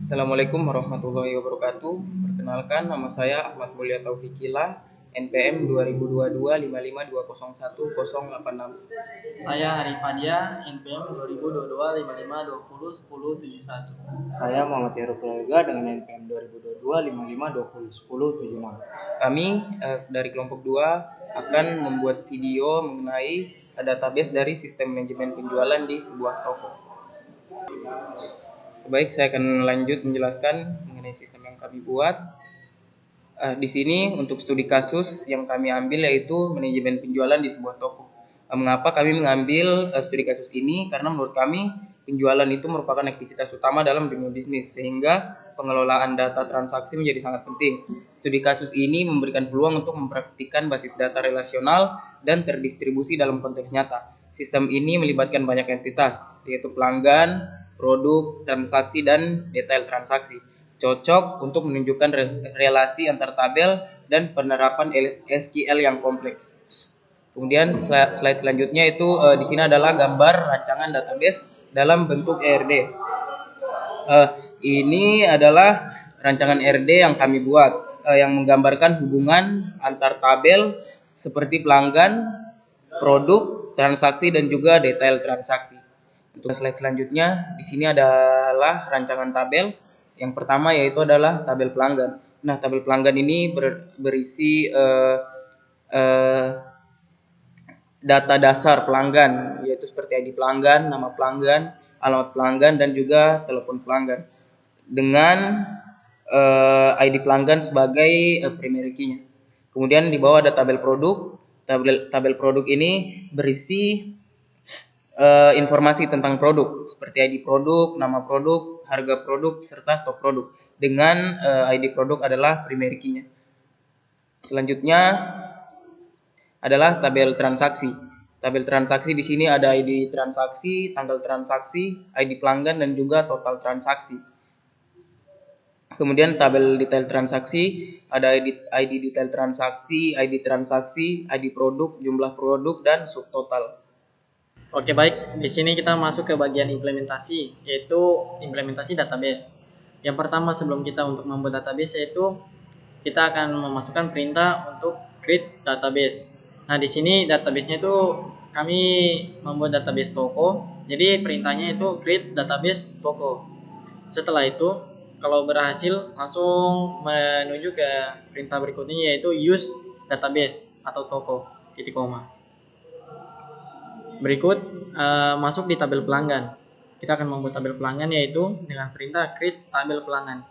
Assalamualaikum warahmatullahi wabarakatuh. Perkenalkan, nama saya Ahmad Mulia Taufikillah, NPM 2022 55201086. Saya Arif Fadia, NPM 2022 55201071. Saya Muhammad Heru Prayoga dengan NPM 2022 55201076. Kami dari kelompok 2 akan membuat video mengenai database dari sistem manajemen penjualan di sebuah toko. Baik, saya akan lanjut menjelaskan mengenai sistem yang kami buat. Di sini untuk studi kasus yang kami ambil yaitu manajemen penjualan di sebuah toko. Mengapa kami mengambil studi kasus ini? Karena menurut kami penjualan itu merupakan aktivitas utama dalam dunia bisnis, sehingga pengelolaan data transaksi menjadi sangat penting. Studi kasus ini memberikan peluang untuk mempraktikkan basis data relasional dan terdistribusi dalam konteks nyata. Sistem ini melibatkan banyak entitas, yaitu pelanggan, produk, transaksi, dan detail transaksi. Cocok untuk menunjukkan relasi antar tabel dan penerapan SQL yang kompleks. Kemudian slide selanjutnya itu di sini adalah gambar rancangan database dalam bentuk ERD. Ini adalah rancangan ERD yang kami buat yang menggambarkan hubungan antar tabel seperti pelanggan, produk, transaksi, dan juga detail transaksi. Untuk slide selanjutnya, di sini adalah rancangan tabel. Yang pertama yaitu adalah tabel pelanggan. Nah, tabel pelanggan ini berisi data dasar pelanggan, yaitu seperti ID pelanggan, nama pelanggan, alamat pelanggan, dan juga telepon pelanggan. Dengan ID pelanggan sebagai primary key-nya. Kemudian di bawah ada tabel produk. Tabel produk ini berisi informasi tentang produk seperti ID produk, nama produk, harga produk, serta stok produk. Dengan ID produk adalah primary key-nya. Selanjutnya adalah tabel transaksi. Tabel transaksi di sini ada ID transaksi, tanggal transaksi, ID pelanggan, dan juga total transaksi. Kemudian tabel detail transaksi, ada ID detail transaksi, ID produk, jumlah produk, dan subtotal. Oke, baik. Di sini kita masuk ke bagian implementasi, yaitu implementasi database. Yang pertama sebelum kita untuk membuat database yaitu kita akan memasukkan perintah untuk create database. Nah, di sini database-nya itu kami membuat database toko. Jadi perintahnya itu create database toko. Setelah itu, kalau berhasil langsung menuju ke perintah berikutnya yaitu use database atau toko titik koma. Berikut masuk di tabel pelanggan. Kita akan membuat tabel pelanggan yaitu dengan perintah create tabel pelanggan,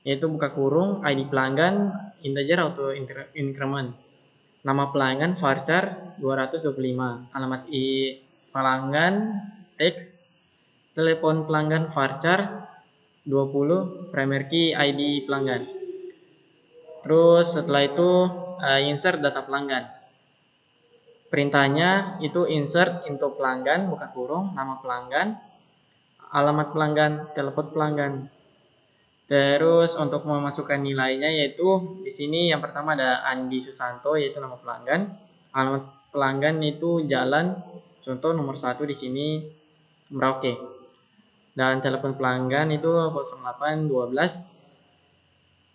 yaitu buka kurung ID pelanggan integer auto increment, nama pelanggan varchar 225, alamat pelanggan teks, telepon pelanggan varchar 20, primary key ID pelanggan. Terus setelah itu insert data pelanggan. Perintahnya itu insert into pelanggan, buka kurung, nama pelanggan, alamat pelanggan, telepon pelanggan. Terus untuk memasukkan nilainya yaitu di sini yang pertama ada Andi Susanto yaitu nama pelanggan, alamat pelanggan itu jalan, contoh nomor 1 di sini Merauke. Dan telepon pelanggan itu 08 12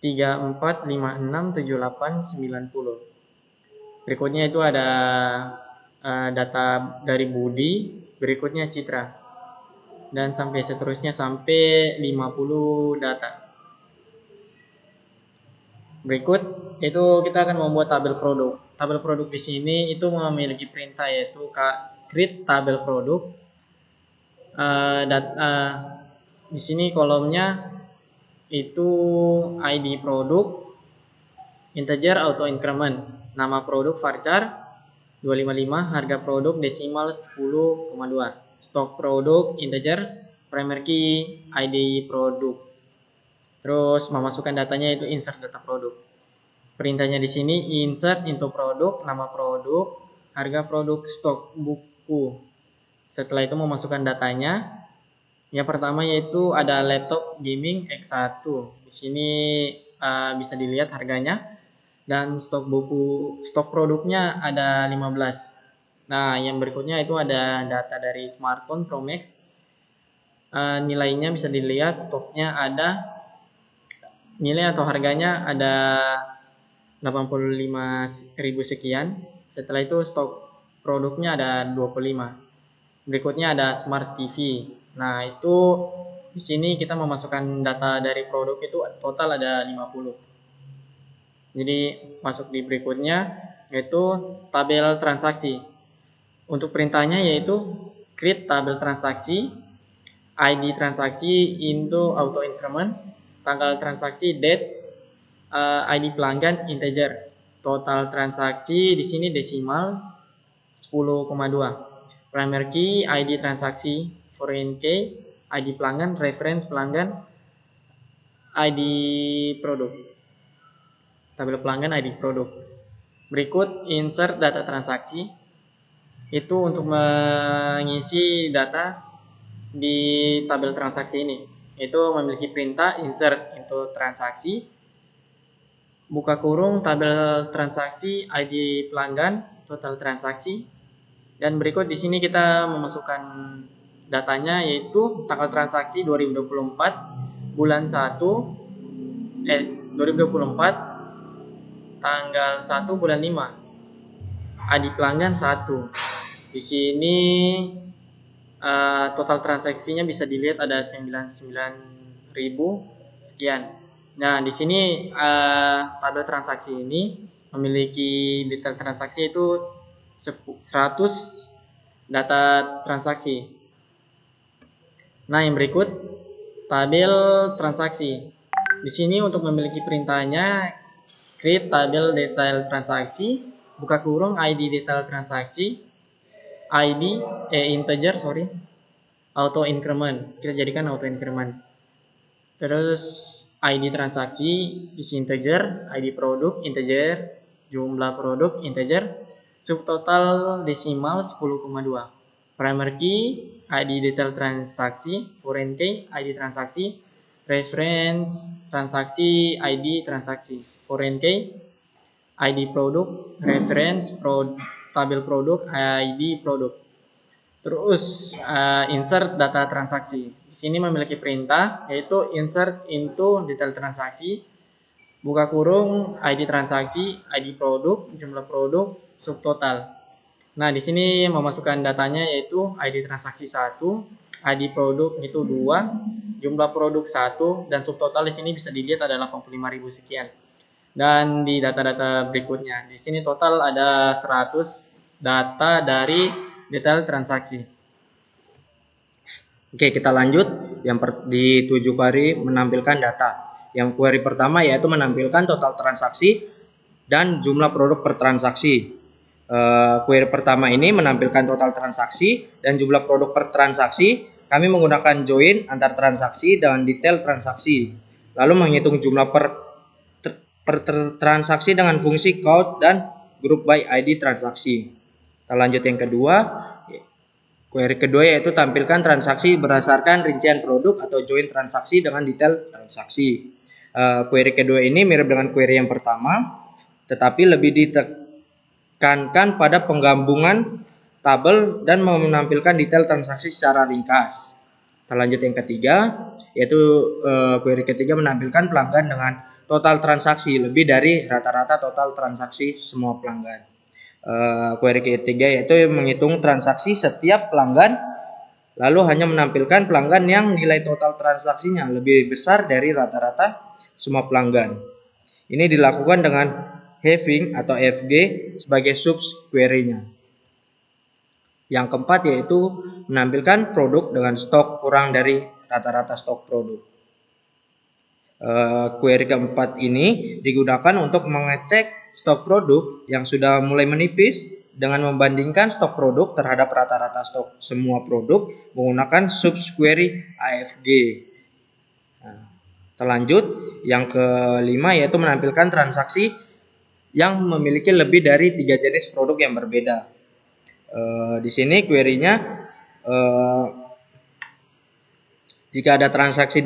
34 56 78 90. Berikutnya itu ada data dari Budi, berikutnya Citra, dan sampai seterusnya sampai 50 data. Berikut itu kita akan membuat tabel produk. Tabel produk di sini itu memiliki perintah yaitu create tabel produk. Di sini kolomnya itu ID produk, integer auto increment, nama produk varchar 255, harga produk desimal 10,2, stok produk integer, primary key ID produk. Terus memasukkan datanya itu insert data produk. Perintahnya di sini insert into produk, nama produk, harga produk, stok buku. Setelah itu memasukkan datanya. Yang pertama yaitu ada laptop gaming X1. Di sini bisa dilihat harganya. Dan stok produknya ada 15. Nah, yang berikutnya itu ada data dari smartphone Pro Max nilainya bisa dilihat, stoknya ada, nilai atau harganya ada 85.000 sekian. Setelah itu stok produknya ada 25. Berikutnya ada Smart TV. Nah, itu di sini kita memasukkan data dari produk itu total ada 50. Jadi masuk di berikutnya yaitu tabel transaksi. Untuk perintahnya yaitu create tabel transaksi, ID transaksi into auto increment, tanggal transaksi date, ID pelanggan integer, total transaksi di sini desimal 10,2. Primary key, ID transaksi, foreign key, ID pelanggan, reference pelanggan, ID produk. Tabel pelanggan, ID produk. Berikut insert data transaksi. Itu untuk mengisi data di tabel transaksi ini. Itu memiliki perintah insert into transaksi, buka kurung tabel transaksi, ID pelanggan, total transaksi. Dan berikut di sini kita memasukkan datanya yaitu tanggal transaksi 2024 bulan 1 2024 tanggal 1 bulan 5. ID pelanggan 1. Di sini total transaksinya bisa dilihat ada 99.000 sekian. Nah, di sini tabel transaksi ini memiliki detail transaksi itu 100 data transaksi. Nah, yang berikut tabel transaksi. Di sini untuk memiliki perintahnya create tabel detail transaksi, buka kurung ID detail transaksi, ID integer auto increment. Kita jadikan auto increment. Terus ID transaksi isi integer, ID produk integer, jumlah produk integer, subtotal desimal 10,2. Primary key, ID detail transaksi, foreign key, ID transaksi, reference transaksi, ID transaksi, foreign key, ID produk, reference tabel produk, ID produk. Terus insert data transaksi. Di sini memiliki perintah yaitu insert into detail transaksi, buka kurung ID transaksi, ID produk, jumlah produk, subtotal. Nah, di sini memasukkan datanya yaitu ID transaksi 1, ID produk itu 2, jumlah produk 1, dan subtotal di sini bisa dilihat ada 85.000 sekian. Dan di data-data berikutnya, di sini total ada 100 data dari detail transaksi. Oke, kita lanjut. Di 7 query menampilkan data. Yang query pertama yaitu menampilkan total transaksi dan jumlah produk per transaksi. Query pertama ini menampilkan total transaksi dan jumlah produk per transaksi. Kami menggunakan join antar transaksi dengan detail transaksi. Lalu menghitung jumlah per transaksi dengan fungsi count dan group by ID transaksi. Kita lanjut yang kedua. Query kedua yaitu tampilkan transaksi berdasarkan rincian produk atau join transaksi dengan detail transaksi. Query kedua ini mirip dengan query yang pertama, tetapi lebih ditekankan pada penggabungan tabel dan menampilkan detail transaksi secara ringkas. Kita lanjut yang ketiga, yaitu query ketiga menampilkan pelanggan dengan total transaksi lebih dari rata-rata total transaksi semua pelanggan. Query ketiga yaitu menghitung transaksi setiap pelanggan, lalu hanya menampilkan pelanggan yang nilai total transaksinya lebih besar dari rata-rata semua pelanggan. Ini dilakukan dengan having atau FG sebagai subquery-nya. Yang keempat yaitu menampilkan produk dengan stok kurang dari rata-rata stok produk. Query keempat ini digunakan untuk mengecek stok produk yang sudah mulai menipis dengan membandingkan stok produk terhadap rata-rata stok semua produk menggunakan subquery AFG. Lanjut, yang kelima yaitu menampilkan transaksi yang memiliki lebih dari 3 jenis produk yang berbeda. Di sini query-nya jika ada transaksi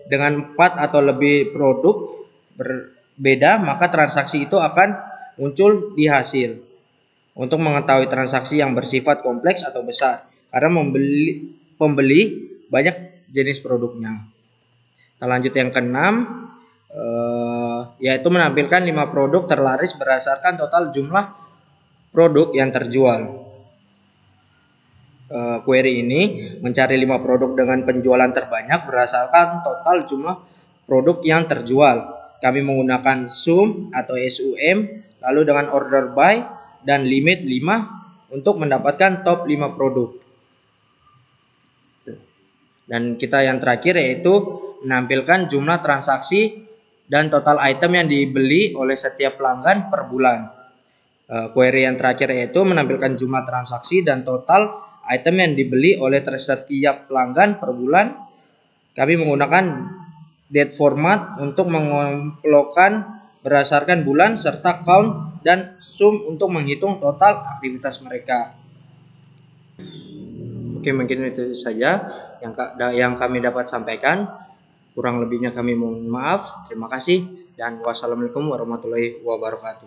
dengan 4 atau lebih produk berbeda, maka transaksi itu akan muncul di hasil. Untuk mengetahui transaksi yang bersifat kompleks atau besar, karena pembeli banyak jenis produknya. Kita lanjut yang keenam, yaitu menampilkan 5 produk terlaris berdasarkan total jumlah produk yang terjual. Query ini mencari 5 produk dengan penjualan terbanyak berdasarkan total jumlah produk yang terjual. Kami menggunakan SUM atau SUM, lalu dengan order by dan limit 5 untuk mendapatkan top 5 produk. Dan kita yang terakhir yaitu menampilkan jumlah transaksi dan total item yang dibeli oleh setiap pelanggan per bulan. Query yang terakhir yaitu menampilkan jumlah transaksi dan total item yang dibeli oleh setiap pelanggan per bulan. Kami menggunakan date format untuk mengelompokkan berdasarkan bulan serta count dan sum untuk menghitung total aktivitas mereka. Oke, mungkin itu saja yang kami dapat sampaikan. Kurang lebihnya kami mohon maaf. Terima kasih dan wassalamualaikum warahmatullahi wabarakatuh.